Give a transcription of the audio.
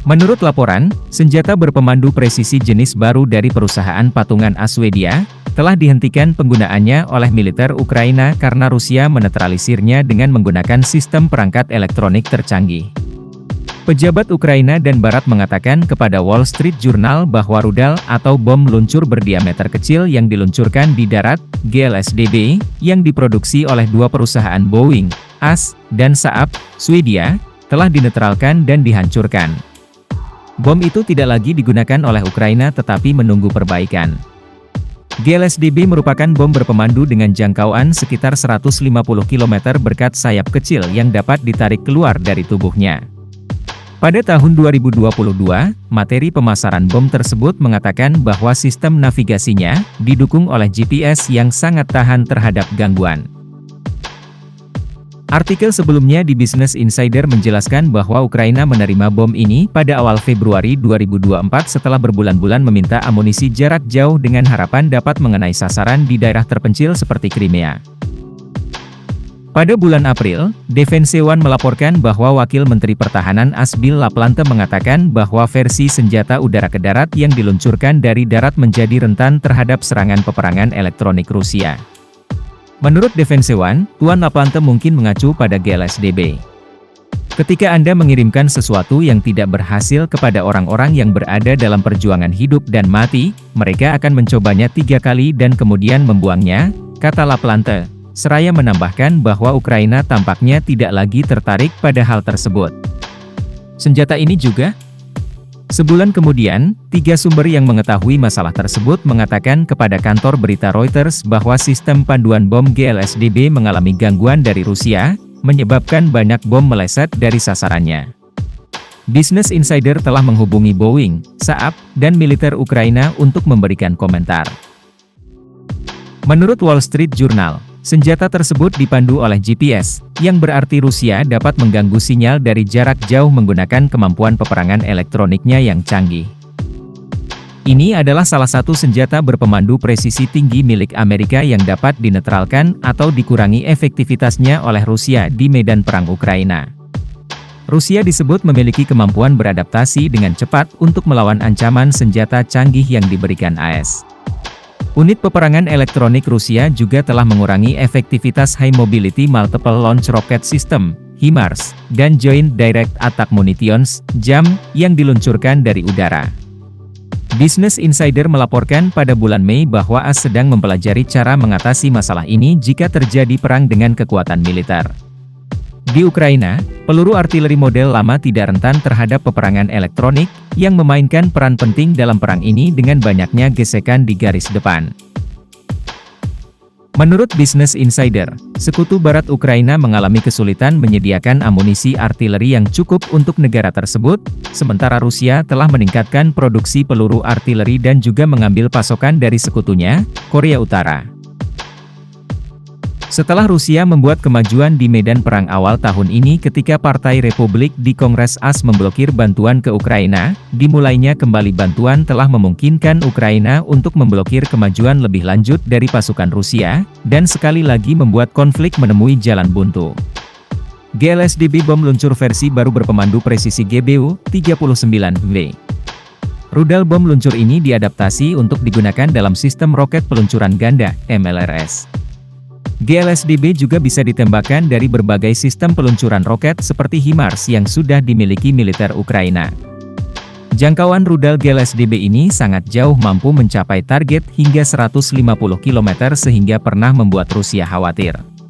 Menurut laporan, senjata berpemandu presisi jenis baru dari perusahaan patungan Aswedia, telah dihentikan penggunaannya oleh militer Ukraina karena Rusia menetralisirnya dengan menggunakan sistem perangkat elektronik tercanggih. Pejabat Ukraina dan Barat mengatakan kepada Wall Street Journal bahwa rudal atau bom luncur berdiameter kecil yang diluncurkan di darat, GLSDB, yang diproduksi oleh dua perusahaan Boeing, AS, dan Saab, Swedia, telah dinetralkan dan dihancurkan. Bom itu tidak lagi digunakan oleh Ukraina tetapi menunggu perbaikan. GLSDB merupakan bom berpemandu dengan jangkauan sekitar 150 km berkat sayap kecil yang dapat ditarik keluar dari tubuhnya. Pada tahun 2022, materi pemasaran bom tersebut mengatakan bahwa sistem navigasinya didukung oleh GPS yang sangat tahan terhadap gangguan. Artikel sebelumnya di Business Insider menjelaskan bahwa Ukraina menerima bom ini pada awal Februari 2024 setelah berbulan-bulan meminta amunisi jarak jauh dengan harapan dapat mengenai sasaran di daerah terpencil seperti Crimea. Pada bulan April, Defense One melaporkan bahwa Wakil Menteri Pertahanan AS Bill LaPlante mengatakan bahwa versi senjata udara ke darat yang diluncurkan dari darat menjadi rentan terhadap serangan peperangan elektronik Rusia. Menurut Defense One, Tuan LaPlante mungkin mengacu pada GLSDB. Ketika Anda mengirimkan sesuatu yang tidak berhasil kepada orang-orang yang berada dalam perjuangan hidup dan mati, mereka akan mencobanya 3 kali dan kemudian membuangnya, kata LaPlante, seraya menambahkan bahwa Ukraina tampaknya tidak lagi tertarik pada hal tersebut. Senjata ini juga? Sebulan kemudian, 3 sumber yang mengetahui masalah tersebut mengatakan kepada kantor berita Reuters bahwa sistem panduan bom GLSDB mengalami gangguan dari Rusia, menyebabkan banyak bom meleset dari sasarannya. Business Insider telah menghubungi Boeing, Saab, dan militer Ukraina untuk memberikan komentar. Menurut Wall Street Journal, senjata tersebut dipandu oleh GPS, yang berarti Rusia dapat mengganggu sinyal dari jarak jauh menggunakan kemampuan peperangan elektroniknya yang canggih. Ini adalah salah satu senjata berpemandu presisi tinggi milik Amerika yang dapat dinetralkan atau dikurangi efektivitasnya oleh Rusia di medan perang Ukraina. Rusia disebut memiliki kemampuan beradaptasi dengan cepat untuk melawan ancaman senjata canggih yang diberikan AS. Unit peperangan elektronik Rusia juga telah mengurangi efektivitas High Mobility Multiple Launch Rocket System, HIMARS, dan Joint Direct Attack Munitions, JAM, yang diluncurkan dari udara. Business Insider melaporkan pada bulan Mei bahwa AS sedang mempelajari cara mengatasi masalah ini jika terjadi perang dengan kekuatan militer. Di Ukraina, peluru artileri model lama tidak rentan terhadap peperangan elektronik, yang memainkan peran penting dalam perang ini dengan banyaknya gesekan di garis depan. Menurut Business Insider, Sekutu Barat Ukraina mengalami kesulitan menyediakan amunisi artileri yang cukup untuk negara tersebut, sementara Rusia telah meningkatkan produksi peluru artileri dan juga mengambil pasokan dari sekutunya, Korea Utara. Setelah Rusia membuat kemajuan di medan perang awal tahun ini ketika Partai Republik di Kongres AS memblokir bantuan ke Ukraina, dimulainya kembali bantuan telah memungkinkan Ukraina untuk memblokir kemajuan lebih lanjut dari pasukan Rusia, dan sekali lagi membuat konflik menemui jalan buntu. GLSDB bom luncur versi baru berpemandu presisi GBU-39V. Rudal bom luncur ini diadaptasi untuk digunakan dalam sistem roket peluncuran ganda, MLRS. GLSDB juga bisa ditembakkan dari berbagai sistem peluncuran roket seperti HIMARS yang sudah dimiliki militer Ukraina. Jangkauan rudal GLSDB ini sangat jauh, mampu mencapai target hingga 150 km sehingga pernah membuat Rusia khawatir.